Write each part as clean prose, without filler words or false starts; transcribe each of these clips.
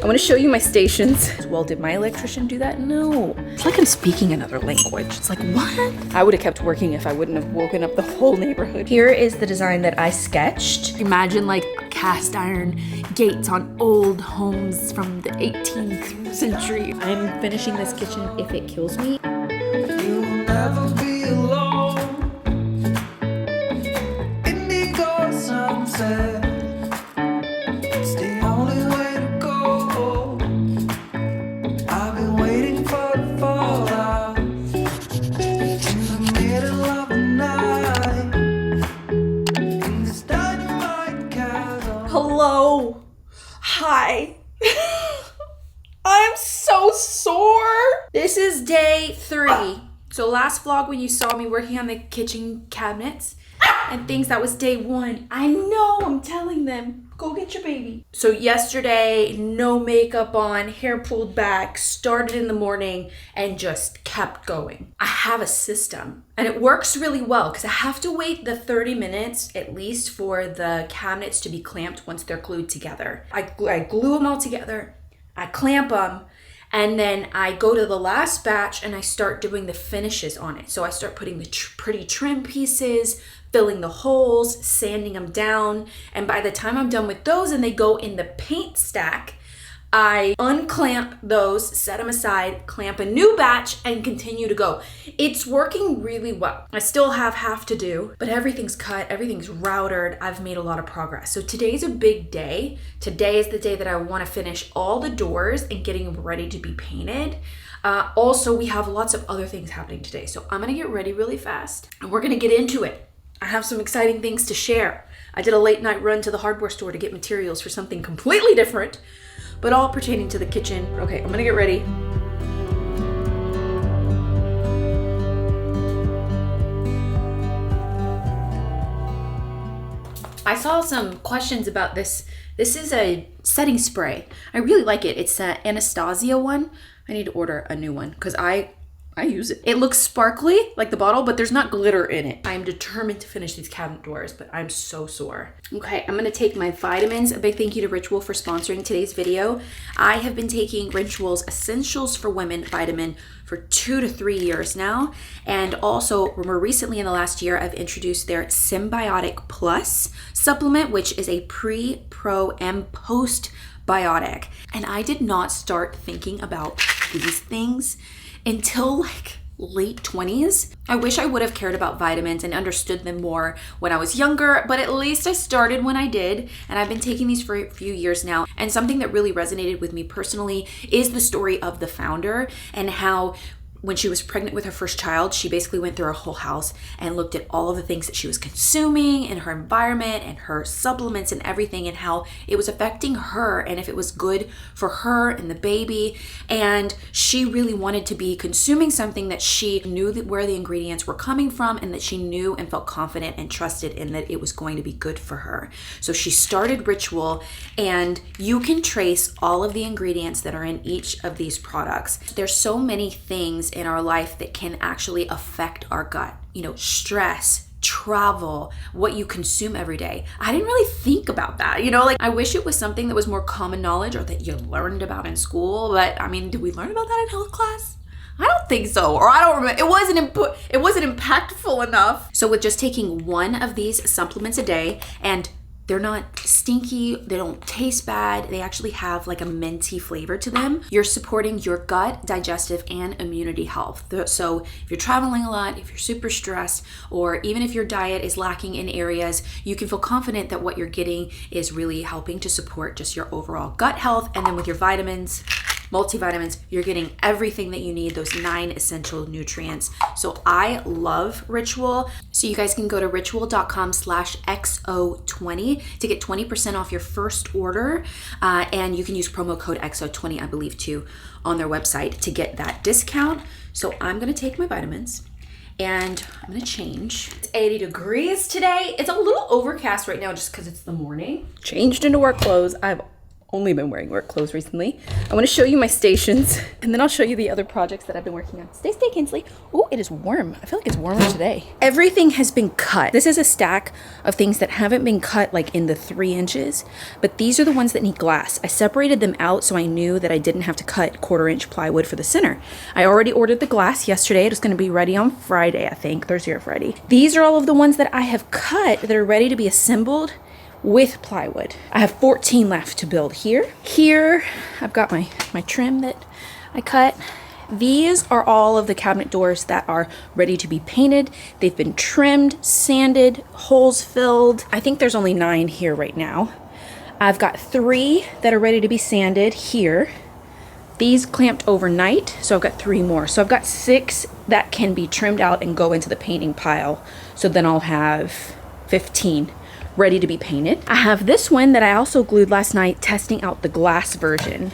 I want to show you my stations. Well, did my electrician do that? No. It's like I'm speaking another language. It's like, what? I would have kept working if I wouldn't have woken up the whole neighborhood. Here is the design that I sketched. Imagine like cast iron gates on old homes from the 18th century. I'm finishing this kitchen if it kills me. You'll never be alone. Indigo sunset. It's the only way to go. I've been waiting for the fallout. In the middle of the night. In this dynamite chasm. Hello. Hi. I'm so sore. This is day 3. So last vlog when you saw me working on the kitchen cabinets and things, that was day 1. I know, I'm telling them, go get your baby. So yesterday, no makeup on, hair pulled back, started in the morning and just kept going. I have a system and it works really well because I have to wait the 30 minutes at least for the cabinets to be clamped once they're glued together. I glue them all together. I clamp them, and then I go to the last batch and I start doing the finishes on it. So I start putting the pretty trim pieces, filling the holes, sanding them down. And by the time I'm done with those and they go in the paint stack, I unclamp those, set them aside, clamp a new batch, and continue to go. It's working really well. I still have half to do, but everything's cut, everything's routed. I've made a lot of progress. So today's a big day. Today is the day that I want to finish all the doors and getting them ready to be painted. Also, we have lots of other things happening today. So I'm going to get ready really fast and we're going to get into it. I have some exciting things to share. I did a late night run to the hardware store to get materials for something completely different, but all pertaining to the kitchen. Okay, I'm gonna get ready. I saw some questions about this. This is a setting spray. I really like it. It's an Anastasia one. I need to order a new one because I use it. It looks sparkly like the bottle, but there's not glitter in it. I am determined to finish these cabinet doors, but I'm so sore. Okay, I'm gonna take my vitamins. A big thank you to Ritual for sponsoring today's video. I have been taking Ritual's Essentials for Women vitamin for 2 to 3 years now. And also more recently in the last year, I've introduced their Symbiotic Plus supplement, which is a pre, pro, and post biotic. And I did not start thinking about these things until like late 20s. I wish I would have cared about vitamins and understood them more when I was younger, but at least I started when I did, and I've been taking these for a few years now. And something that really resonated with me personally is the story of the founder and how when she was pregnant with her first child, she basically went through her whole house and looked at all of the things that she was consuming in her environment and her supplements and everything, and how it was affecting her and if it was good for her and the baby. And she really wanted to be consuming something that she knew that where the ingredients were coming from and that she knew and felt confident and trusted in that it was going to be good for her. So she started Ritual, and you can trace all of the ingredients that are in each of these products. There's so many things in our life that can actually affect our gut. You know, stress, travel, what you consume every day. I didn't really think about that. You know, like I wish it was something that was more common knowledge or that you learned about in school. But I mean, did we learn about that in health class? I don't think so, or I don't remember. It wasn't impactful enough. So with just taking one of these supplements a day, and they're not stinky, they don't taste bad, they actually have like a minty flavor to them. You're supporting your gut, digestive, and immunity health. So if you're traveling a lot, if you're super stressed, or even if your diet is lacking in areas, you can feel confident that what you're getting is really helping to support just your overall gut health. And then with your vitamins, multivitamins, you're getting everything that you need, those 9 essential nutrients. So I love Ritual. So you guys can go to ritual.com/XO20 to get 20% off your first order. And you can use promo code XO20, I believe, too, on their website to get that discount. So I'm gonna take my vitamins and I'm gonna change. It's 80 degrees today. It's a little overcast right now just because it's the morning. Changed into work clothes. I've only been wearing work clothes recently. I want to show you my stations, and then I'll show you the other projects that I've been working on. Stay, Kinsley. Oh, it is warm. I feel like it's warmer today. Everything has been cut. This is a stack of things that haven't been cut like in the 3 inches, but these are the ones that need glass. I separated them out so I knew that I didn't have to cut 1/4-inch plywood for the center. I already ordered the glass yesterday. It was going to be ready on Friday, I think, Thursday or Friday. These are all of the ones that I have cut that are ready to be assembled with plywood. I have 14 left to build here. Here, I've got my trim that I cut. These are all of the cabinet doors that are ready to be painted. They've been trimmed, sanded, holes filled. I think there's only 9 here right now. I've got 3 that are ready to be sanded here. These clamped overnight, so I've got 3 more. So I've got 6 that can be trimmed out and go into the painting pile. So then I'll have 15 ready to be painted. I have this one that I also glued last night, testing out the glass version.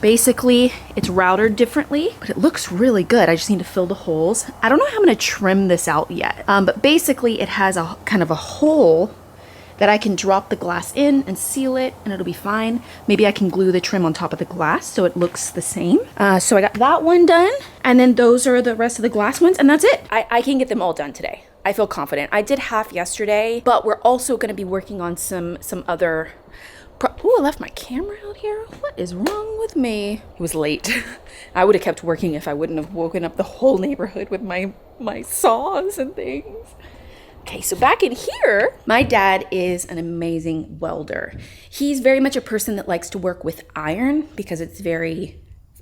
Basically, it's routed differently, but it looks really good. I just need to fill the holes. I don't know how I'm gonna trim this out yet, but basically it has a kind of a hole that I can drop the glass in and seal it, and it'll be fine. Maybe I can glue the trim on top of the glass so it looks the same. So I got that one done, and then those are the rest of the glass ones, and that's it. I can get them all done today. I feel confident. I did half yesterday, but we're also gonna be working on some other I left my camera out here. What is wrong with me? It was late. I would have kept working if I wouldn't have woken up the whole neighborhood with my saws and things. Okay, so back in here, my dad is an amazing welder. He's very much a person that likes to work with iron because it's very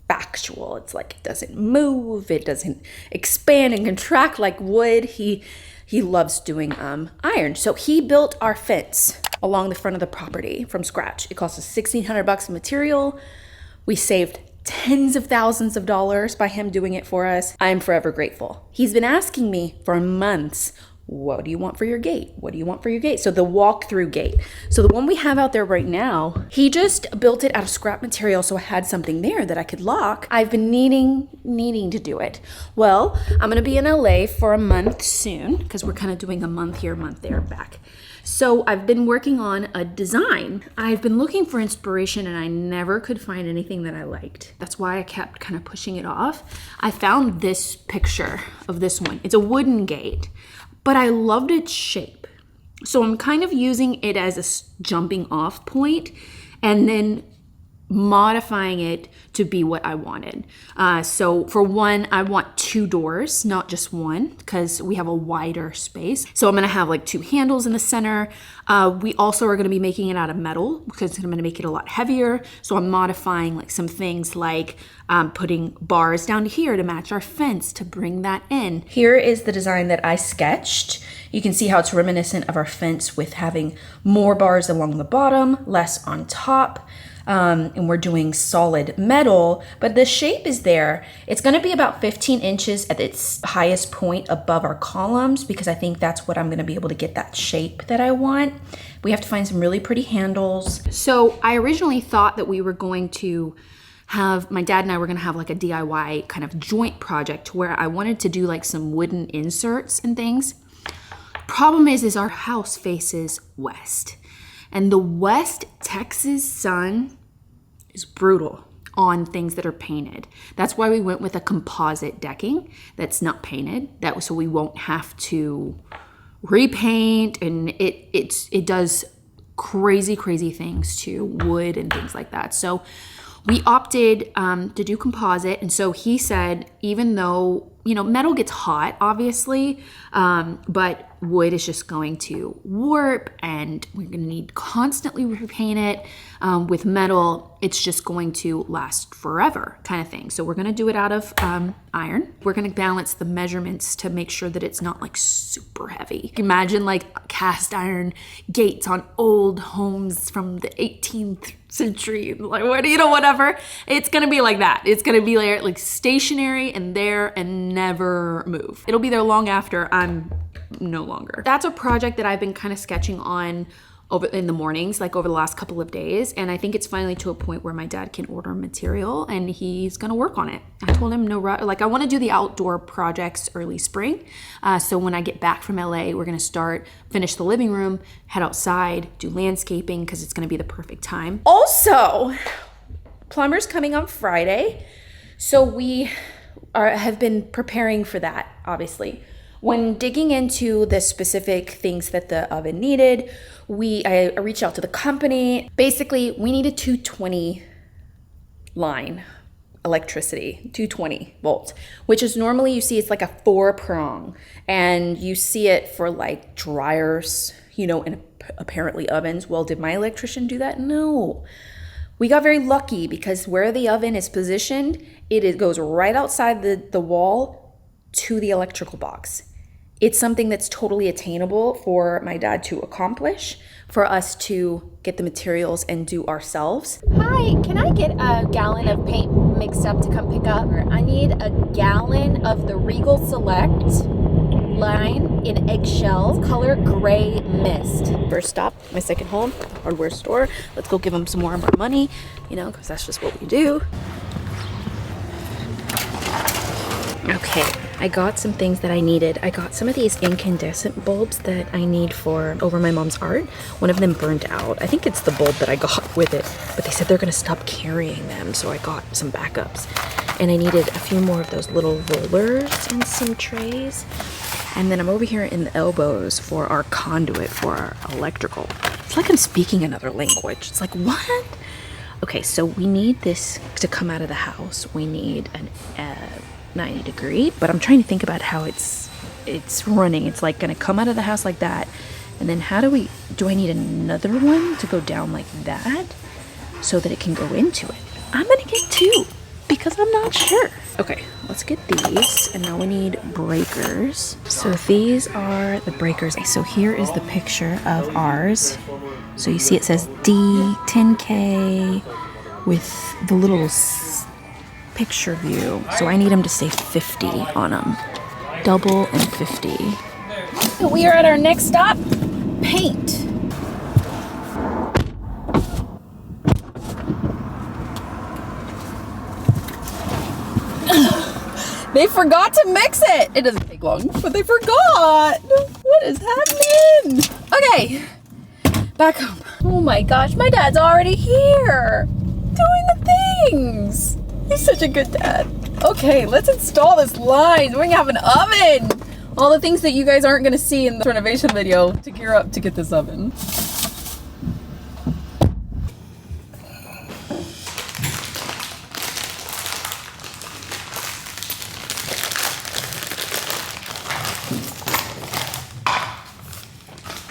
factual. It's like it doesn't move, it doesn't expand and contract like wood. He loves doing iron. So he built our fence along the front of the property from scratch. It cost us $1,600 in material. We saved tens of thousands of dollars by him doing it for us. I'm forever grateful. He's been asking me for months, what do you want for your gate? What do you want for your gate? So the walk-through gate. So the one we have out there right now, he just built it out of scrap material, so I had something there that I could lock. I've been needing to do it. Well, I'm gonna be in LA for a month soon, because we're kind of doing a month here, month there, back. So I've been working on a design. I've been looking for inspiration and I never could find anything that I liked. That's why I kept kind of pushing it off. I found this picture of this one. It's a wooden gate, but I loved its shape. So I'm kind of using it as a jumping off point and then modifying it to be what I wanted. So for one, I want 2 doors, not just one, because we have a wider space. So I'm gonna have like 2 handles in the center. We also are gonna be making it out of metal because I'm gonna make it a lot heavier. So I'm modifying like some things like putting bars down here to match our fence to bring that in. Here is the design that I sketched. You can see how it's reminiscent of our fence with having more bars along the bottom, less on top. And we're doing solid metal, but the shape is there. It's gonna be about 15 inches at its highest point above our columns because I think that's what I'm gonna be able to get that shape that I want. We have to find some really pretty handles. So I originally thought that we were going to have, my dad and I were gonna have like a DIY kind of joint project where I wanted to do like some wooden inserts and things. Problem is our house faces west. And the West Texas sun is brutal on things that are painted. That's why we went with a composite decking that's not painted. That was so we won't have to repaint, and it does crazy things to wood and things like that. So we opted to do composite, and so he said, even though, you know, metal gets hot, obviously, but wood is just going to warp and we're gonna need constantly repaint it. With metal, it's just going to last forever kind of thing. So we're gonna do it out of iron. We're gonna balance the measurements to make sure that it's not like super heavy. Imagine like cast iron gates on old homes from the 18th century, like what, you know, whatever. It's gonna be like that. It's gonna be like stationary and there and never move. It'll be there long after I'm no longer. That's a project that I've been kind of sketching on over in the mornings, like over the last couple of days. And I think it's finally to a point where my dad can order material and he's gonna work on it. I told him like I wanna do the outdoor projects early spring. So when I get back from LA, we're gonna finish the living room, head outside, do landscaping, because it's gonna be the perfect time. Also, plumber's coming on Friday. So we have been preparing for that, obviously. When digging into the specific things that the oven needed, I reached out to the company. Basically, we need a 220 line electricity, 220 volts, which is normally you see it's like a 4-prong, and you see it for like dryers, you know, and apparently ovens. Well, did my electrician do that? No. We got very lucky because where the oven is positioned, it goes right outside the wall to the electrical box. It's something that's totally attainable for my dad to accomplish, for us to get the materials and do ourselves. Hi, can I get a gallon of paint mixed up to come pick up? I need a gallon of the Regal Select line in eggshell, color gray mist. First stop, my second home, the hardware store. Let's go give them some more of our money, you know, because that's just what we do. Okay, I got some things that I needed. I got some of these incandescent bulbs that I need for over my mom's art. One of them burned out. I think it's the bulb that I got with it, but they said they're gonna stop carrying them, so I got some backups. And I needed a few more of those little rollers and some trays. And then I'm over here in the elbows for our conduit for our electrical. It's like I'm speaking another language. It's like, what? Okay, so we need this to come out of the house. We need an 90 degree, but I'm trying to think about how it's running. It's like gonna come out of the house like that, and then do I need another one to go down like that so that it can go into it? I'm gonna get two because I'm not sure. Okay, let's get these, and now we need breakers. So these are the breakers. So here is the picture of ours. So you see it says D10K with the little picture view. So I need them to say 50 on them. Double and 50. We are at our next stop, paint. They forgot to mix it. It doesn't take long, but they forgot. What is happening? Okay, back home. Oh my gosh, my dad's already here doing the things. He's such a good dad. Okay, let's install this line. We're gonna have an oven. All the things that you guys aren't gonna see in the renovation video to gear up to get this oven.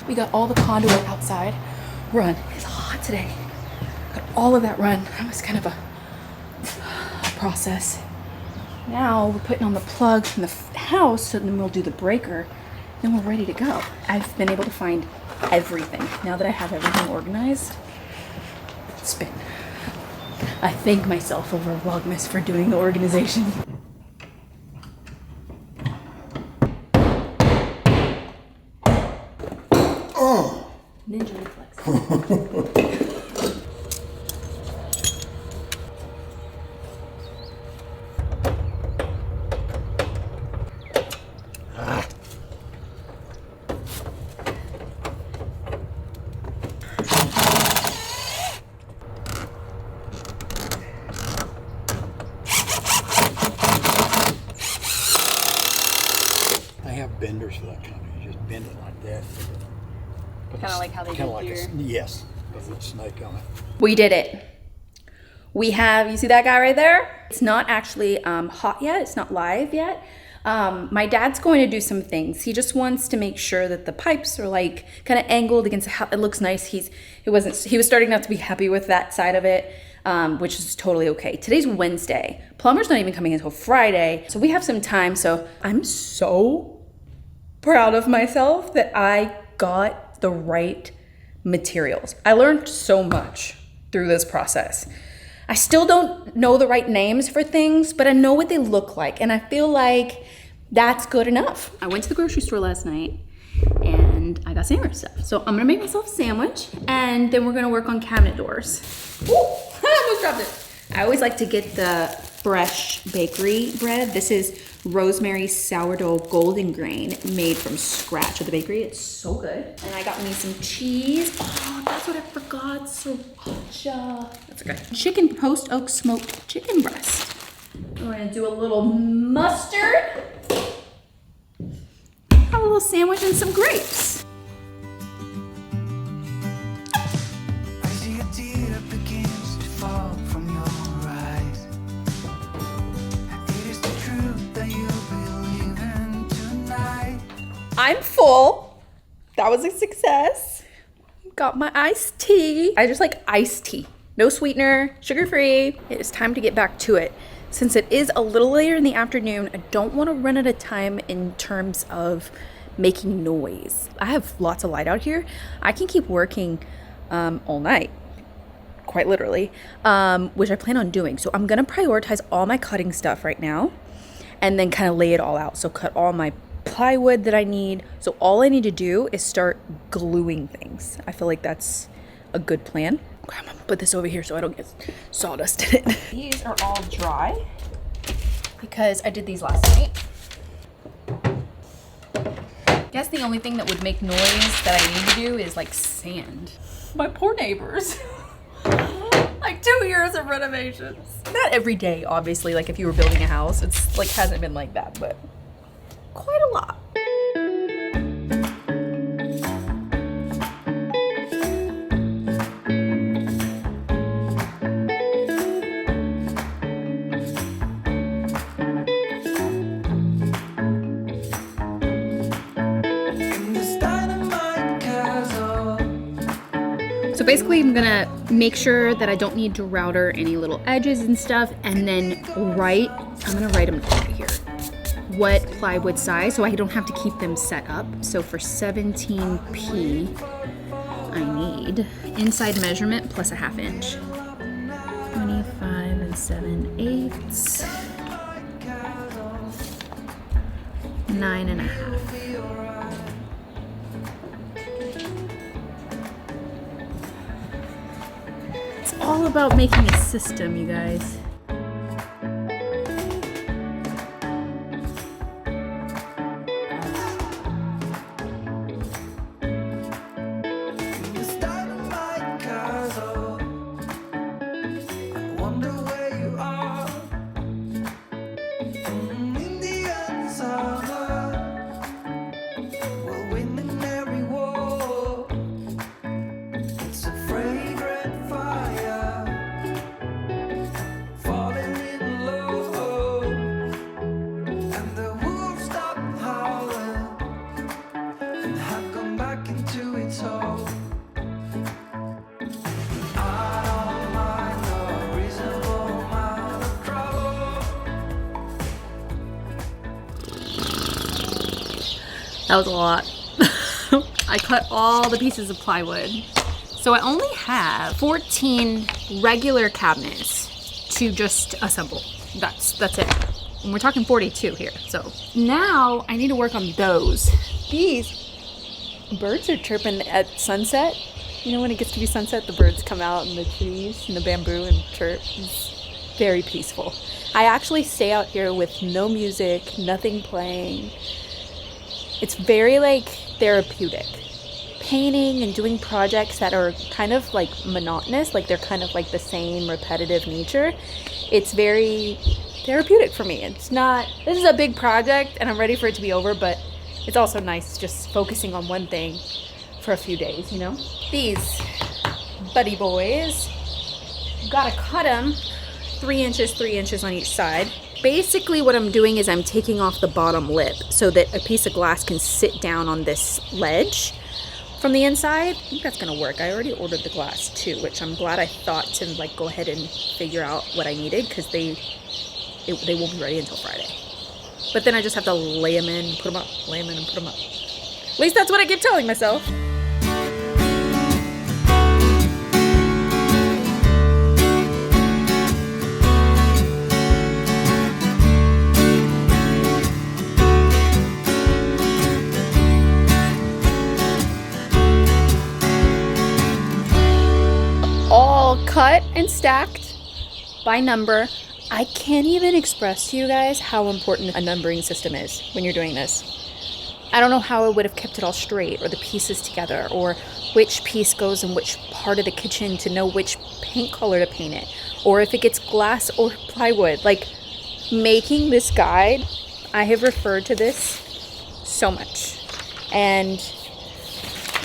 We got all the conduit outside run. It's hot today. Got all of that run. That was kind of a process. Now we're putting on the plug in the house, and then we'll do the breaker. Then we're ready to go. I've been able to find everything. Now that I have everything organized, I thank myself over Vlogmas for doing the organization. Ninja reflex. I have benders for that kind of. You just bend it like that. Kind of like how they do here. Yes, with a snake on it. We did it. We have, you see that guy right there? It's not actually hot yet. It's not live yet. My dad's going to do some things. He just wants to make sure that the pipes are like kind of angled against how it looks nice. He was starting not to be happy with that side of it, which is totally okay. Today's Wednesday. Plumber's not even coming until Friday, so we have some time. So I'm so proud of myself that I got the right materials. I learned so much through this process. I still don't know the right names for things, but I know what they look like, and I feel like that's good enough. I went to the grocery store last night and I I got sandwich stuff. So I'm gonna make myself a sandwich and then we're gonna work on cabinet doors. Ooh, I almost dropped it. I always like to get the fresh bakery bread. This is rosemary sourdough golden grain made from scratch at the bakery. It's so good. And I got me some cheese. Oh, that's what I forgot. Sriracha. That's okay. Chicken post oak smoked chicken breast. We're gonna do a little mustard. Have a little sandwich and some grapes. I see a tear begins to fall from your eyes. It is the truth that you believe in tonight. I'm full. That was a success. Got my iced tea. I just like iced tea. No sweetener, sugar-free. It is time to get back to it. Since it is a little later in the afternoon, I don't want to run out of time in terms of making noise. I have lots of light out here. I can keep working all night, quite literally, which I plan on doing. So I'm gonna prioritize all my cutting stuff right now and then kind of lay it all out. So cut all my plywood that I need. So all I need to do is start gluing things. I feel like that's a good plan. Okay, I'm gonna put this over here so I don't get sawdust in it. These are all dry because I did these last night. I guess the only thing that would make noise that I need to do is like sand. My poor neighbors. Like 2 years of renovations. Not every day, obviously, like if you were building a house, it's like hasn't been like that, but quite a lot. So basically I'm gonna make sure that I don't need to router any little edges and stuff, and then I'm gonna write them right here. What plywood size, so I don't have to keep them set up. So for 17P, I need inside measurement plus a 1/2 inch. 25 7/8, 9 1/2. It's all about making a system, you guys. That was a lot. I cut all the pieces of plywood. So I only have 14 regular cabinets to just assemble. That's it. And we're talking 42 here. So now I need to work on those. These birds are chirping at sunset. You know, when it gets to be sunset, the birds come out in the trees and the bamboo and chirp. It's very peaceful. I actually stay out here with no music, nothing playing. It's very like therapeutic. Painting and doing projects that are kind of like monotonous, like they're kind of like the same repetitive nature. It's very therapeutic for me. It's not, this is a big project and I'm ready for it to be over, but it's also nice just focusing on one thing for a few days, you know? These buddy boys, gotta cut them 3 inches on each side. Basically what I'm doing is I'm taking off the bottom lip so that a piece of glass can sit down on this ledge from the inside. I think that's gonna work. I already ordered the glass too, which I'm glad I thought to like go ahead and figure out what I needed, because they won't be ready until Friday. But then I just have to lay them in, put them up, lay them in and put them up. At least that's what I keep telling myself. and stacked by number. I can't even express to you guys how important a numbering system is when you're doing this. I don't know how I would have kept it all straight, or the pieces together, or which piece goes in which part of the kitchen to know which paint color to paint it, or if it gets glass or plywood. Like, making this guide, I have referred to this so much. And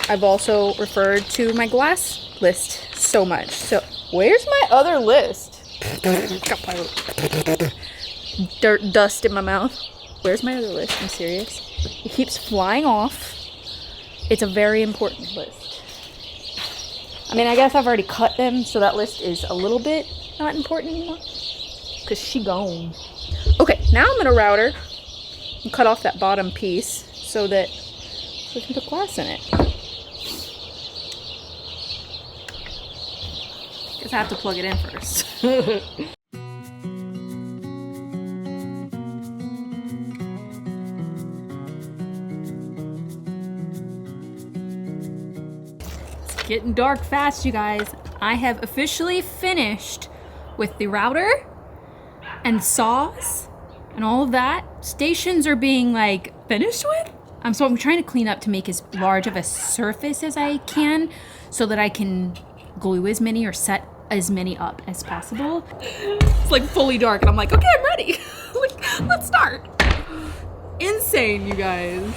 I've also referred to my glass list so much. So where's my other list? Got dirt dust in my mouth. Where's my other list? I'm serious. It keeps flying off. It's a very important list. I mean, I guess I've already cut them, so that list is a little bit not important anymore. Because she gone. Okay, now I'm gonna router and cut off that bottom piece so that we can put glass in it. Guess I have to plug it in first. It's getting dark fast, you guys. I have officially finished with the router and saws and all of that. Stations are being like finished with. So I'm trying to clean up to make as large of a surface as I can so that I can glue as many or set as many up as possible. It's like fully dark and I'm like, okay, I'm ready. Like, let's start. Insane, you guys.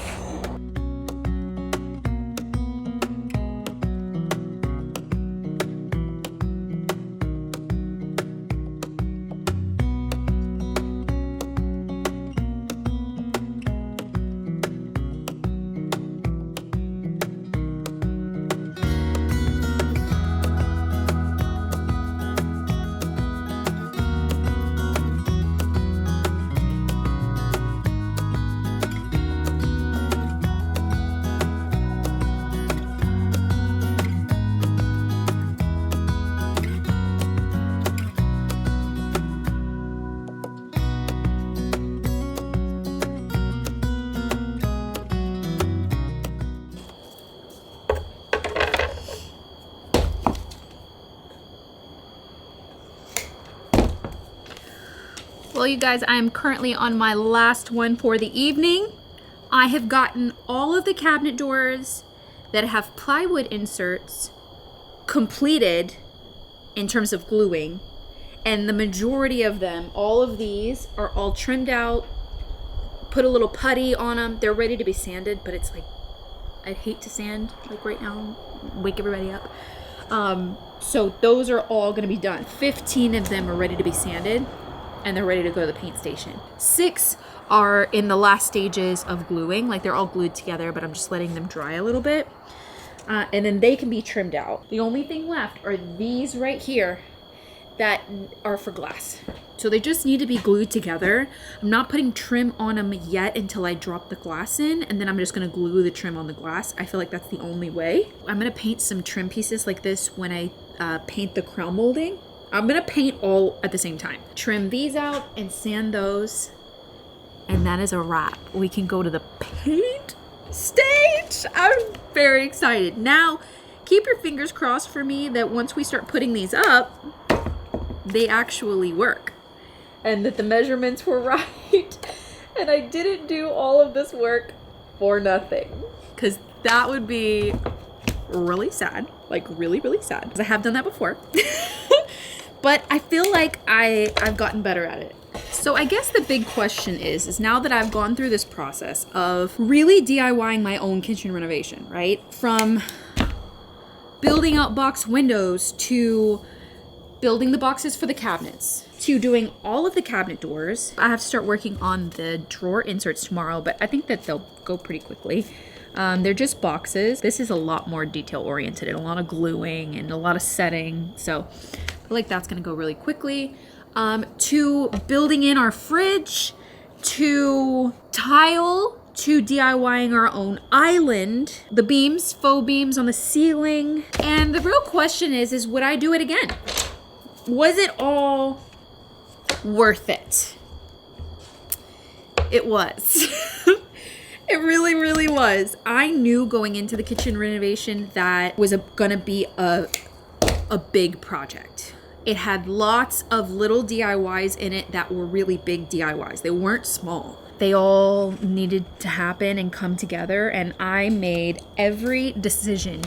Well, you guys, I am currently on my last one for the evening. I have gotten all of the cabinet doors that have plywood inserts completed in terms of gluing, and the majority of them, all of these, are all trimmed out, put a little putty on them. They're ready to be sanded, but it's like, I'd hate to sand like right now, wake everybody up. So those are all gonna be done. 15 of them are ready to be sanded, and they're ready to go to the paint station. 6 are in the last stages of gluing, like they're all glued together, but I'm just letting them dry a little bit. And then they can be trimmed out. The only thing left are these right here that are for glass. So they just need to be glued together. I'm not putting trim on them yet until I drop the glass in, and then I'm just gonna glue the trim on the glass. I feel like that's the only way. I'm gonna paint some trim pieces like this when I paint the crown molding. I'm gonna paint all at the same time. Trim these out and sand those, and that is a wrap. We can go to the paint stage. I'm very excited. Now, keep your fingers crossed for me that once we start putting these up, they actually work, and that the measurements were right, and I didn't do all of this work for nothing, because that would be really sad, like really, really sad, because I have done that before. But I feel like I've gotten better at it. So I guess the big question is now that I've gone through this process of really DIYing my own kitchen renovation, right? From building out box windows to building the boxes for the cabinets to doing all of the cabinet doors. I have to start working on the drawer inserts tomorrow, but I think that they'll go pretty quickly. They're just boxes. This is a lot more detail oriented and a lot of gluing and a lot of setting. So I feel like that's gonna go really quickly. To building in our fridge, to tile, to DIYing our own island, the beams, faux beams on the ceiling. And the real question is would I do it again? Was it all worth it? It was. It really, really was. I knew going into the kitchen renovation that was gonna be a big project. It had lots of little DIYs in it that were really big DIYs. They weren't small. They all needed to happen and come together, and I made every decision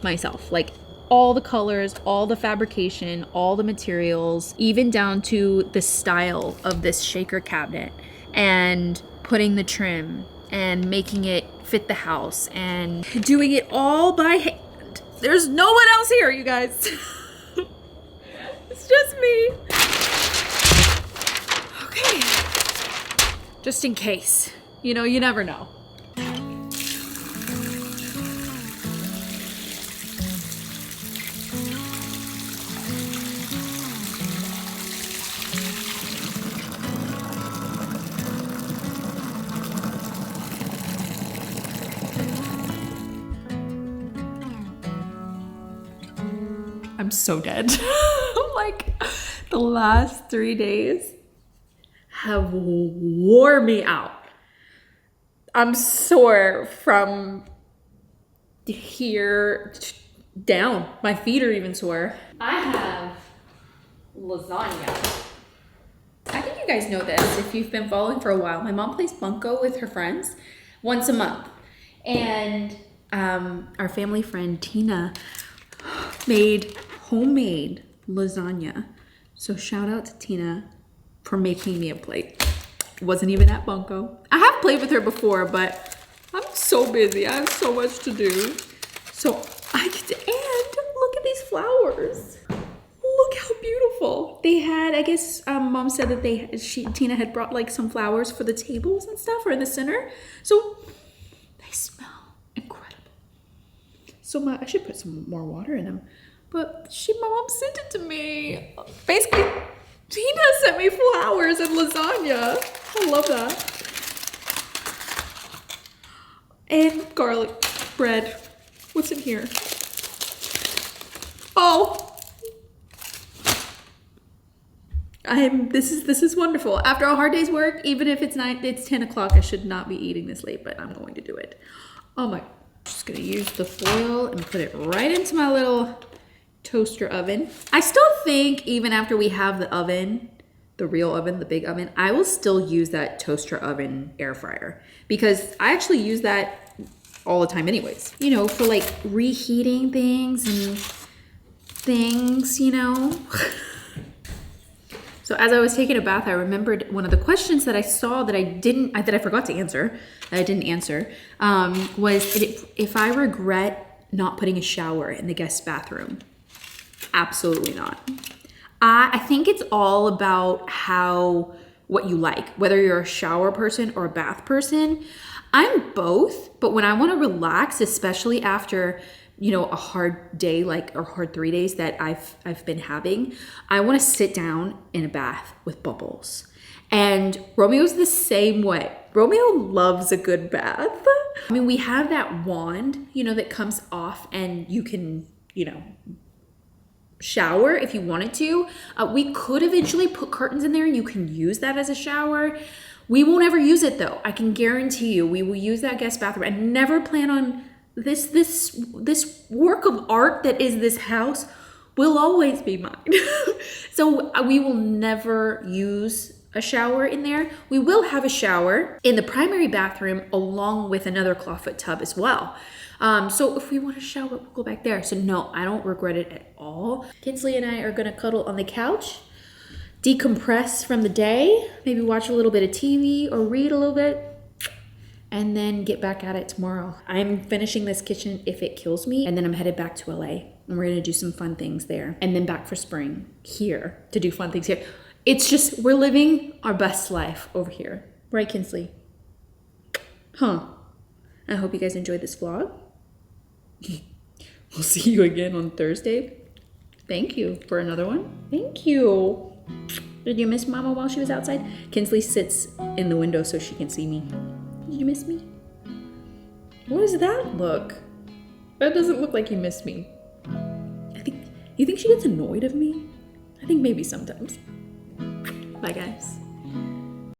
myself. Like all the colors, all the fabrication, all the materials, even down to the style of this shaker cabinet, and putting the trim and making it fit the house and doing it all by hand. There's no one else here, you guys. It's just me. Okay. Just in case. You know, you never know. I'm so dead. Like, the last 3 days have wore me out. I'm sore from here down. My feet are even sore. I have lasagna. I think you guys know this if you've been following for a while. My mom plays bunco with her friends once a month. And our family friend Tina made homemade lasagna. So shout out to Tina for making me a plate. Wasn't even at bunco. I have played with her before, but I'm so busy. I have so much to do. So I get to, and look at these flowers. Look how beautiful. They had, I guess, mom said that Tina had brought like some flowers for the tables and stuff, or in the center. So they smell incredible. So I should put some more water in them. But my mom sent it to me. Basically, Tina sent me flowers and lasagna. I love that. And garlic bread. What's in here? Oh. This is wonderful. After a hard day's work, even if it's 10 o'clock, I should not be eating this late, but I'm going to do it. Oh my, I'm just gonna use the foil and put it right into my little toaster oven. I still think even after we have the oven, the real oven, the big oven, I will still use that toaster oven air fryer because I actually use that all the time anyways. You know, for like reheating things and things, you know. So as I was taking a bath, I remembered one of the questions that I saw that I forgot to answer, that I didn't answer, was if I regret not putting a shower in the guest bathroom. Absolutely not. I think it's all about what you like, whether you're a shower person or a bath person. I'm both, but when I want to relax, especially after, you know, a hard day, or hard 3 days that I've been having, I want to sit down in a bath with bubbles. And Romeo's the same way. Romeo loves a good bath. I mean, we have that wand, you know, that comes off and you can, you know, shower if you wanted to. We could eventually put curtains in there and you can use that as a shower. We won't ever use it though. I can guarantee you we will use that guest bathroom. I never plan on this work of art that is this house will always be mine. So we will never use a shower in there. We will have a shower in the primary bathroom along with another clawfoot tub as well. So if we want to shower, we'll go back there. So no, I don't regret it at all. Kinsley and I are gonna cuddle on the couch, decompress from the day, maybe watch a little bit of TV or read a little bit, and then get back at it tomorrow. I'm finishing this kitchen if it kills me, and then I'm headed back to LA, and we're gonna do some fun things there, and then back for spring here to do fun things here. It's just, we're living our best life over here. Right, Kinsley? Huh. I hope you guys enjoyed this vlog. We'll see you again on Thursday. Thank you for another one. Thank you. Did you miss Mama while she was outside? Kinsley sits in the window so she can see me. Did you miss me? What does that look? That doesn't look like you missed me. You think she gets annoyed of me? I think maybe sometimes. Bye guys.